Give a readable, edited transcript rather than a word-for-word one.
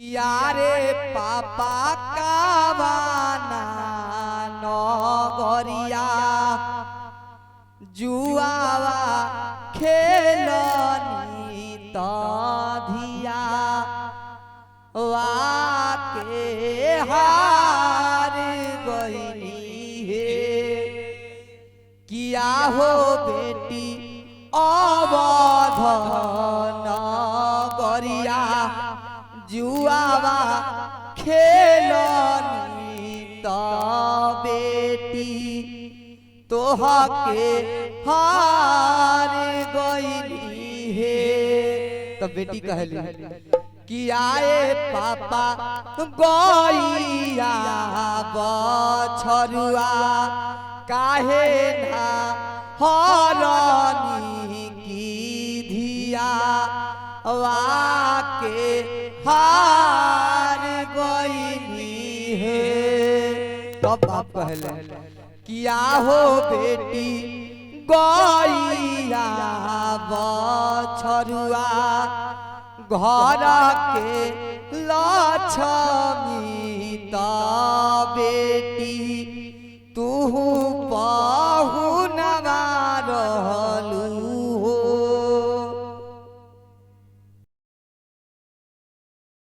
यारे पापा कावाना नगरिया जुआवा खेलनी तधिया वाके हार गईनी हे किया हो बेटी अवध नगरिया जुआवा खेलनी तो बेटी तोहके हार गईली हे। तो बेटी कहली कि आए पापा गईया बछरुआ काहे ना हरनी की धिया वाके हार गईली हे। तब बाप कहले किया हो बेटी गईया बछरुआ घर के लक्ष्मी त बेटी तू